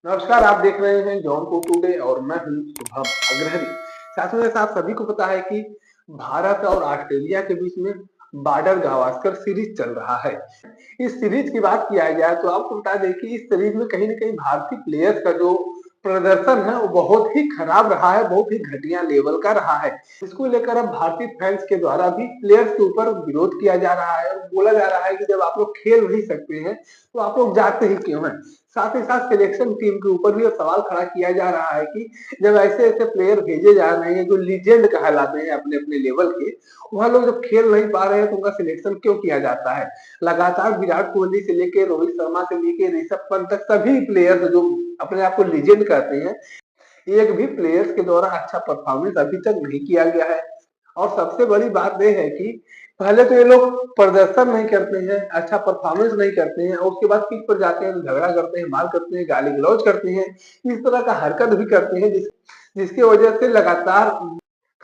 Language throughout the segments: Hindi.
नमस्कार, आप देख रहे हैं जौनपुर टुडे और मैं हूं शुभम अग्रहरी। साथियों के साथ सभी को पता है कि भारत और ऑस्ट्रेलिया के बीच में बॉर्डर गावस्कर सीरीज चल रहा है। इस सीरीज की बात किया जाए तो आपको बता दें कि इस सीरीज में कहीं न कहीं भारतीय प्लेयर्स का जो प्रदर्शन है वो बहुत ही खराब रहा है, बहुत ही घटिया लेवल का रहा है। इसको लेकर अब भारतीय फैंस के द्वारा भी प्लेयर्स के ऊपर विरोध किया जा रहा है और बोला जा रहा है कि जब आप लोग खेल नहीं सकते हैं, तो आप लोग जाते ही क्यों हैं? साथ ही साथ सिलेक्शन टीम के ऊपर भी सवाल खड़ा किया जा रहा है कि जब ऐसे ऐसे प्लेयर भेजे जा रहे हैं जो लीजेंड कहलाते हैं अपने अपने लेवल के, वह लोग जब खेल नहीं पा रहे हैं तो उनका सिलेक्शन क्यों किया जाता है। लगातार विराट कोहली से लेके रोहित शर्मा से लेके ऋषभ पंत तक सभी प्लेयर्स जो अपने आप को लीजेंड कहते हैं, एक भी प्लेयर्स के द्वारा अच्छा परफॉर्मेंस अभी तक नहीं किया गया है। और सबसे बड़ी बात यह है कि पहले तो ये लोग प्रदर्शन नहीं करते हैं, अच्छा परफॉर्मेंस नहीं करते हैं और उसके बाद पिच पर जाते हैं तो झगड़ा करते हैं, मार करते हैं, गाली गलौज करते हैं, इस तरह का हरकत भी करते हैं जिसकी वजह से लगातार,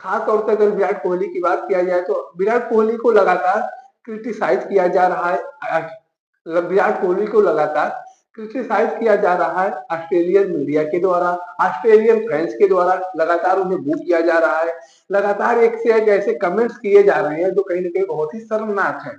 खास तौर से अगर विराट कोहली की बात किया जाए तो विराट कोहली को लगातार क्रिटिसाइज किया जा रहा है। विराट कोहली को लगातार क्रिटिसाइज किया जा रहा है ऑस्ट्रेलियन मीडिया के द्वारा, ऑस्ट्रेलियन फैंस के द्वारा लगातार उन्हें बू किया जा रहा है। लगातार एक से एक ऐसे कमेंट्स किए जा रहे हैं जो कहीं न कहीं बहुत ही शर्मनाक है।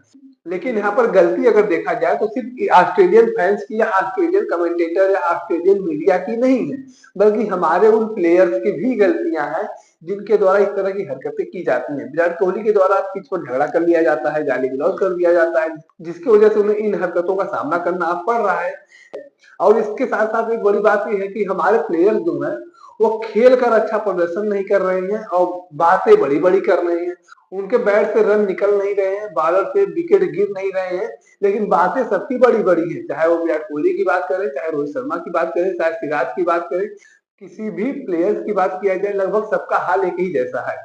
लेकिन यहाँ पर गलती अगर देखा जाए तो सिर्फ ऑस्ट्रेलियन फैंस की या ऑस्ट्रेलियन कमेंटेटर या ऑस्ट्रेलियन मीडिया की नहीं है, बल्कि हमारे उन प्लेयर्स की भी गलतियां हैं जिनके द्वारा इस तरह की हरकतें की जाती हैं। विराट कोहली के द्वारा पिच पर झगड़ा कर लिया जाता है, गाली गलौज कर दिया जाता है, जिसकी वजह से उन्हें इन हरकतों का सामना करना अब पड़ रहा है। और इसके साथ साथ एक बड़ी बात यह है कि हमारे प्लेयर्स जो है वो खेल कर अच्छा प्रदर्शन नहीं कर रहे हैं और बातें बड़ी बड़ी कर रहे हैं। उनके बैट से रन निकल नहीं रहे हैं, बॉलर से विकेट गिर नहीं रहे हैं, लेकिन बातें सबकी बड़ी बड़ी है। चाहे वो विराट कोहली की बात करें, चाहे रोहित शर्मा की बात करें, चाहे सिराज की बात करें, किसी भी प्लेयर्स की बात किया जाए लगभग सबका हाल एक ही जैसा है।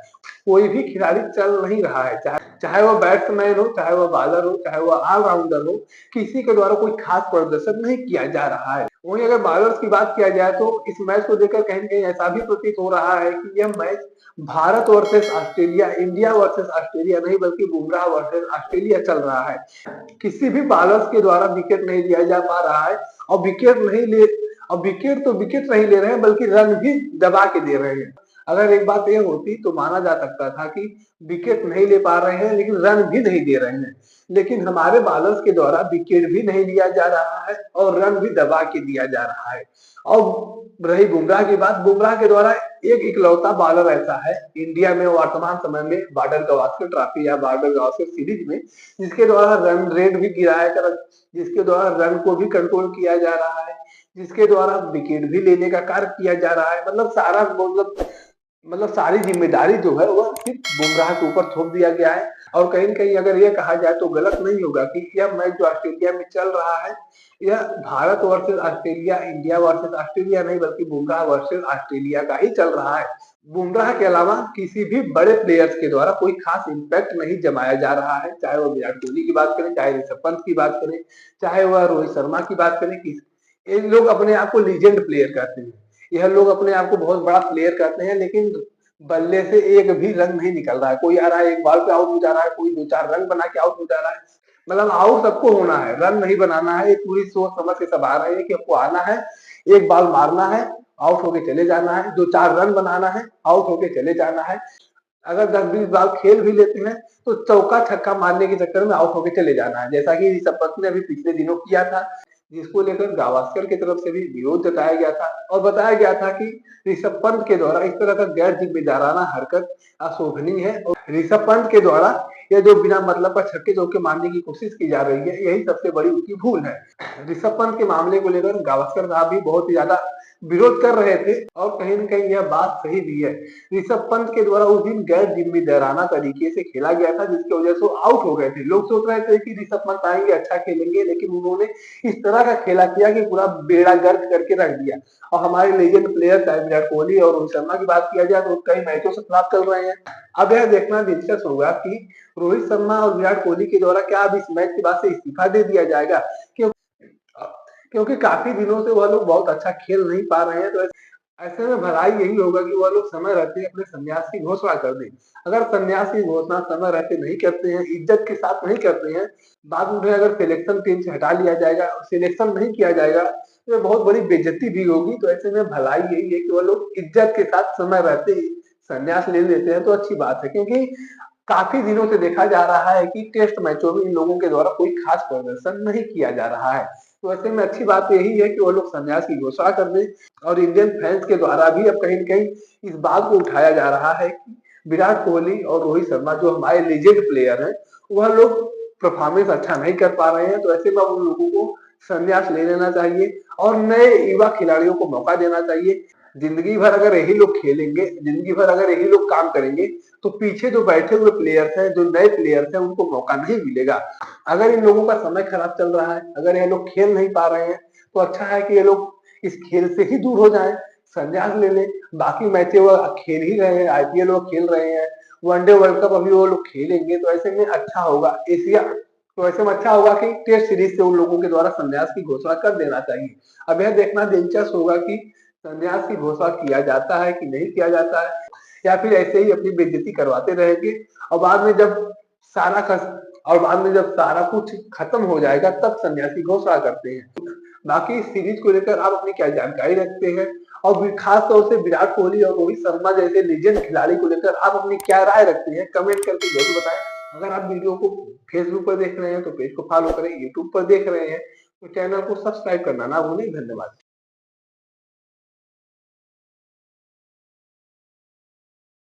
कोई भी खिलाड़ी चल नहीं रहा है, चाहे चाहे वो बैट्समैन हो, चाहे वो बॉलर हो, चाहे वो ऑलराउंडर हो, किसी के द्वारा कोई खास प्रदर्शन नहीं किया जा रहा है। वहीं अगर बॉलर्स की बात किया जाए तो इस मैच को देखकर कहीं न कहीं ऐसा भी प्रतीत हो रहा है कि यह match Bharat versus Australia, India versus Australia नहीं बल्कि बुमराह वर्सेस ऑस्ट्रेलिया चल रहा है। किसी भी बॉलर्स के द्वारा विकेट नहीं लिया जा पा रहा है और विकेट तो विकेट नहीं ले रहे हैं बल्कि रन भी दबा के दे रहे हैं। अगर एक बात यह होती तो माना जा सकता था कि विकेट नहीं ले पा रहे हैं लेकिन रन भी नहीं दे रहे हैं, लेकिन हमारे बॉलर्स के द्वारा विकेट भी नहीं लिया जा रहा है और रन भी दबा के दिया जा रहा है। और रही बुमराह की बात, बुमराह के द्वारा एक इकलौता बॉलर ऐसा है इंडिया में वर्तमान समय में बॉर्डर गावस्कर ट्रॉफी या बॉर्डर गावस्कर सीरीज में जिसके द्वारा रन रेट भी गिराया कर, जिसके द्वारा रन को भी कंट्रोल किया जा रहा है, जिसके द्वारा विकेट भी लेने का कार्य किया जा रहा है। मतलब सारी जिम्मेदारी जो है वह सिर्फ बुमराह के ऊपर थोप दिया गया है। और कहीं न कहीं अगर यह कहा जाए तो गलत नहीं होगा कि यह मैच जो ऑस्ट्रेलिया में चल रहा है, यह Bharat versus Australia, India versus Australia नहीं बल्कि बुमराह वर्सेस ऑस्ट्रेलिया का ही चल रहा है। बुमराह के अलावा किसी भी बड़े प्लेयर्स के द्वारा कोई खास इम्पैक्ट नहीं जमाया जा रहा है, चाहे वो विराट कोहली की बात करें, चाहे ऋषभ पंत की बात करें, चाहे वह रोहित शर्मा की बात करें। ये लोग अपने आप को लीजेंड प्लेयर कहते हैं, यह लोग अपने आप को बहुत बड़ा प्लेयर कहते हैं, लेकिन बल्ले से एक भी रन नहीं निकल रहा है। कोई आ रहा है एक बॉल पे आउट हो जा रहा है, कोई दो चार रन बना के आउट हो जा रहा है। मतलब आउट सबको होना है, रन नहीं बनाना है। एक पूरी सोच समझ के सब आ रहे हैं कि आपको आना है, एक बॉल मारना है, आउट होके चले जाना है, दो चार रन बनाना है, आउट होके चले जाना है। अगर 10-20 बॉल खेल भी लेते हैं तो चौका छक्का मारने के चक्कर में आउट होके चले जाना है, जैसा कि ऋषभ पंत ने अभी पिछले दिनों किया था, जिसको लेकर गावस्कर की तरफ से भी विरोध जताया गया था और बताया गया था कि ऋषभ पंत के द्वारा इस तरह का गैर जिम्मेदाराना हरकत अशोभनीय है और ऋषभ पंत के द्वारा यह जो बिना मतलब का छक्के चौके मारने की कोशिश की जा रही है, यही सबसे बड़ी उसकी भूल है। ऋषभ पंत के मामले को लेकर गावस्कर साहब भी बहुत ही ज्यादा विरोध कर रहे थे और कहीं न कहीं यह बात सही भी है। ऋषभ पंत के द्वारा उस दिन गैर जिम्मेदाराना तरीके से खेला गया था जिसकी वजह से वो आउट हो गए थे। लोग सोच रहे थे कि ऋषभ पंत आएंगे अच्छा खेलेंगे, लेकिन उन्होंने इस तरह का खेला किया कि पूरा बेड़ा गर्क करके रख दिया। और हमारे लीजेंड प्लेयर चाहे विराट कोहली और रोहित शर्मा की बात किया जाए तो कई मैचों से खिलाफ चल रहे हैं। अब यह देखना दिलचस्प होगा कि रोहित शर्मा और विराट कोहली के द्वारा क्या अब इस मैच के बाद से इस्तीफा दे दिया जाएगा, क्योंकि काफी दिनों से वह लोग बहुत अच्छा खेल नहीं पा रहे हैं। तो ऐसे में भलाई यही होगा कि वह लोग समय रहते अपने संन्यास की घोषणा कर दें। अगर संन्यास की घोषणा समय रहते नहीं करते हैं, इज्जत के साथ नहीं करते हैं, बाद में अगर सिलेक्शन टीम से हटा लिया जाएगा, सिलेक्शन नहीं किया जाएगा, तो बहुत बड़ी बेइज्जती भी होगी। तो ऐसे में भलाई यही है कि वो लोग इज्जत के साथ समय रहते ही संन्यास ले लेते हैं, तो अच्छी बात है। क्योंकि काफी दिनों से देखा जा रहा है कि टेस्ट मैचों में इन लोगों के द्वारा कोई खास प्रदर्शन नहीं किया जा रहा है। तो ऐसे में अच्छी बात यही है कि वो लोग संन्यास की घोषणा कर दें। और इंडियन फैंस के द्वारा भी अब कहीं न कहीं इस बात को उठाया जा रहा है कि विराट कोहली और रोहित शर्मा जो हमारे लीजेंड प्लेयर हैं, वह लोग परफॉर्मेंस अच्छा नहीं कर पा रहे हैं। तो ऐसे में उन लोगों को संन्यास ले लेना चाहिए और नए युवा खिलाड़ियों को मौका देना चाहिए। जिंदगी भर अगर यही लोग खेलेंगे, जिंदगी भर अगर यही लोग काम करेंगे, तो पीछे जो बैठे हुए प्लेयर्स हैं, जो नए प्लेयर्स हैं, उनको मौका नहीं मिलेगा। अगर इन लोगों का समय खराब चल रहा है, अगर ये लोग खेल नहीं पा रहे हैं, तो अच्छा है कि ये लोग इस खेल से ही दूर हो जाएं, संन्यास ले लें। बाकी मैचें वो खेल ही रहे हैं, आईपीएल वो खेल रहे हैं, वनडे वर्ल्ड कप अभी वो लोग खेलेंगे, तो ऐसे में अच्छा होगा एशिया। तो ऐसे में अच्छा होगा कि टेस्ट सीरीज से उन लोगों के द्वारा संन्यास की घोषणा कर देना चाहिए। अब यह देखना दिलचस्प होगा कि संन्यास की घोषणा किया जाता है कि नहीं किया जाता है, या फिर ऐसे ही अपनी बेइज्जती करवाते रहेंगे। और बाद में जब सारा खस और बाद में जब सारा कुछ खत्म हो जाएगा, तब संन्यास की घोषणा करते हैं। बाकी इस सीरीज को लेकर आप अपनी क्या जानकारी रखते हैं, और खास तौर से विराट कोहली और रोहित शर्मा जैसे लीजेंड खिलाड़ी को लेकर आप अपनी क्या राय रखते हैं, कमेंट करके जरूर बताएं। अगर आप वीडियो को फेसबुक पर देख रहे हैं तो पेज को फॉलो करें, यूट्यूब पर देख रहे हैं तो चैनल को सब्सक्राइब करना ना भूलें। धन्यवाद।